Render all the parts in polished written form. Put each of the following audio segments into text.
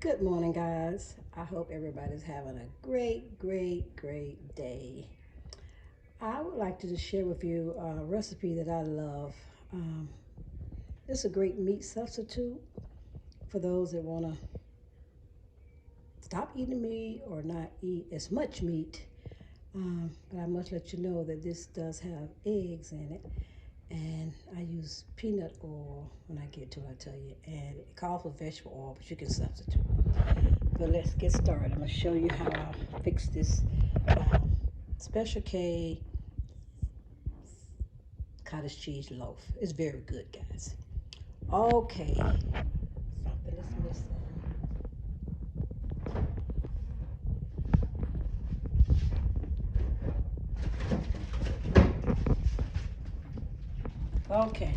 Good morning, guys. I hope everybody's having a great day. I would like to just share with you a recipe that I love. Um, it's a great meat substitute for those that want to stop eating meat or not eat as much meat. But I must let you know that this does have eggs in it, and I use peanut oil when I get to it, I tell you. And it calls for vegetable oil, but you can substitute. But let's get started. I'm going to show you how I fix this Special K cottage cheese loaf. It's very good, guys. Okay, something is missing. Okay,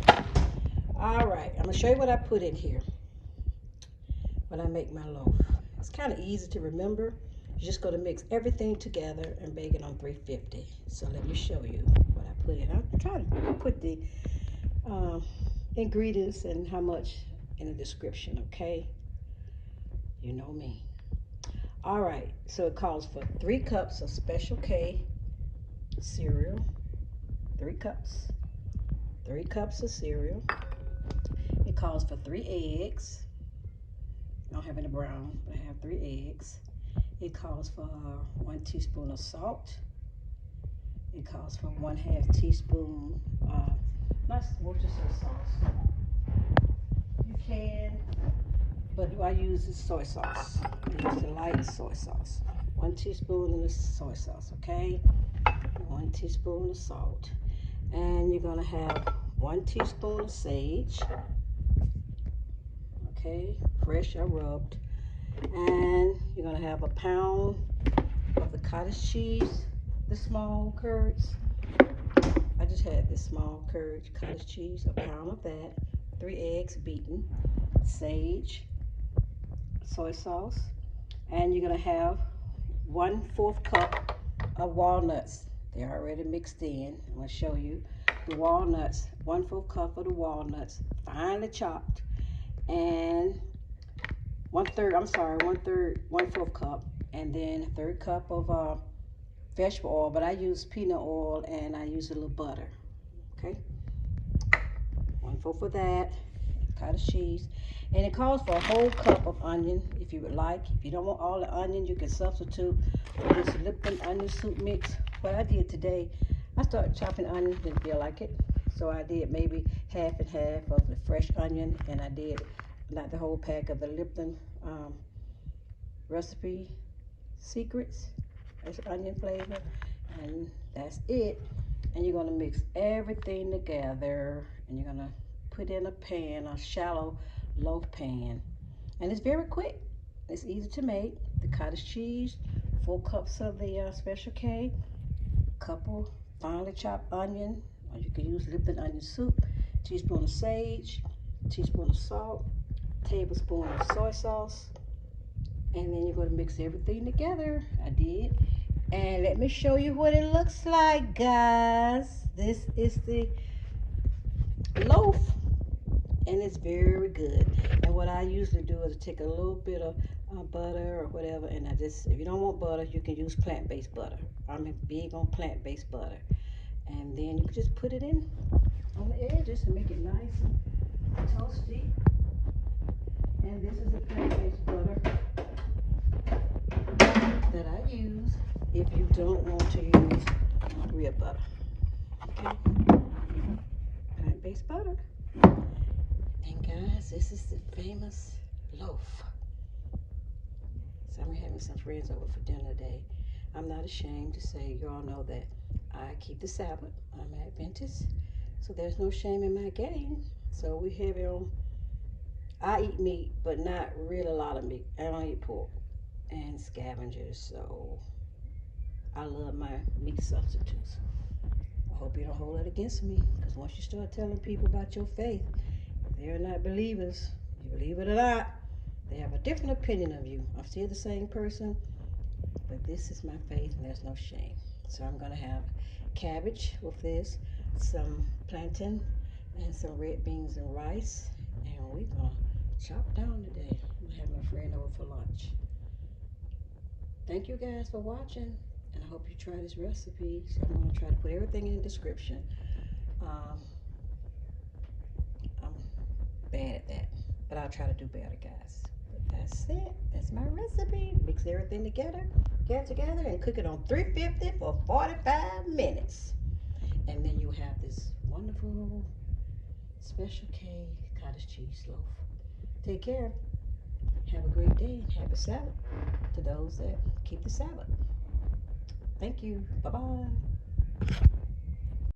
all right. I'm going to show you what I put in here when I make my loaf. It's kind of easy to remember. You're just going to mix everything together and bake it on 350. So let me show you what I put in. I'm trying to put the ingredients and how much in the description, okay? You know me. All right, so it calls for 3 cups of Special K cereal, 3 cups, 3 cups of cereal. It calls for 3 eggs. I don't have any brown, but I have 3 eggs. It calls for 1 teaspoon of salt. It calls for 1/2 teaspoon, not Worcestershire sauce. You can, but I use the soy sauce. I use the light soy sauce. 1 teaspoon of the soy sauce, okay? 1 teaspoon of salt. And you're gonna have 1 teaspoon of sage, okay? Fresh or rubbed. And you're gonna have a pound of the cottage cheese, the small curds. I just had this small cottage cheese, a pound of that, 3 eggs beaten, sage, soy sauce, and you're gonna have 1/4 cup of walnuts. They're already mixed in. I'm gonna show you the walnuts. 1/4 cup of the walnuts, finely chopped, and 1/4 cup, and then 1/3 cup of vegetable oil. But I use peanut oil and I use a little butter. Okay, 1/4 of that, cottage cheese, and it calls for a whole cup of onion if you would like. If you don't want all the onion, you can substitute for this Lipton onion soup mix. What I did today, I started chopping onions, didn't feel like it, so I did maybe half and half of the fresh onion, and I did not the whole pack of the Lipton recipe secrets. That's onion flavor, and that's it. And you're gonna mix everything together, and you're gonna put in a pan, a shallow loaf pan, and it's very quick. It's easy to make. The cottage cheese, 4 cups of the Special K, couple finely chopped onion, or you can use Lipton onion soup, teaspoon of sage, teaspoon of salt, tablespoon of soy sauce, and then you're going to mix everything together. I did. And let me show you what it looks like, guys. This is the loaf, and it's very good. And what I usually do is take a little bit of butter or whatever, and if you don't want butter, you can use plant-based butter. I'm big on plant-based butter. And then you can just put it in on the edges to make it nice and toasty. And this is the plant-based butter that I use if you don't want to use real butter. Okay? Plant-based butter. And guys, this is the famous loaf. So I'm having some friends over for dinner today. I'm not ashamed to say, you all know that I keep the Sabbath. I'm Adventist, so there's no shame in my game. So we have it on. I eat meat, but not really a lot of meat. I don't eat pork and scavengers, so I love my meat substitutes. I hope you don't hold that against me, because once you start telling people about your faith, they're not believers. You believe it or not, they have a different opinion of you. I'm still the same person, but this is my faith, and there's no shame. So I'm going to have cabbage with this, some plantain, and some red beans and rice, and we're going to chop down today. I'm having a friend over for lunch. Thank you guys for watching, and I hope you try this recipe. So I'm going to try to put everything in the description. Um, I'm bad at that, but I'll try to do better, guys. But that's it. That's my recipe. Mix everything together, get it together, and cook it on 350 for 45 minutes. And then you have this wonderful Special K cottage cheese loaf. Take care. Have a great day and happy Sabbath to those that keep the Sabbath. Thank you. Bye bye.